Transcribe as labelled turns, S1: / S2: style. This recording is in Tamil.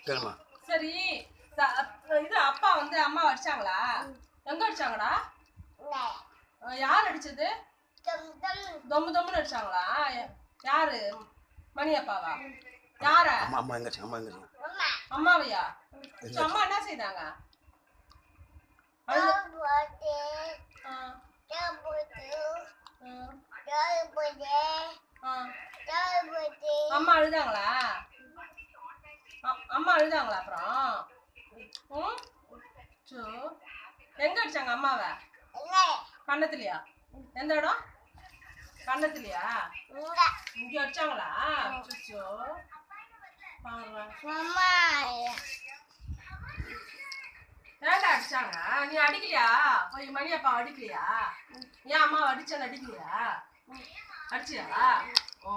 S1: சரிம்மா.
S2: சரி, இது அப்பா வந்து அம்மா அடிச்சாங்களா? எங்க அடிச்சாங்கடா? யார் அடிச்சது? தொம்மு தொம்முன்னு அடிச்சாங்களா? யாரு? மணி அப்பாவா? யார?
S1: அம்மா எங்க
S2: அம்மாவையா? அம்மா என்ன செய்தாங்க? அம்மா அழுதாங்களா? அம்மா அழுதாங்களா அப்புறம்? எங்க அடிச்சாங்க அம்மாவை? கண்ணத்துலயா? எந்த இடம்? கண்ணத்துலயா? இங்க அடிச்சாங்களா? ஏன்டா அடிச்சாங்க? நீ அடிக்கலையா? போய் மணி அப்பா அடிக்கலையா? ஏன் அம்மா அடிச்சான்னு அடிக்கலையா? அடிச்சியா? ஓ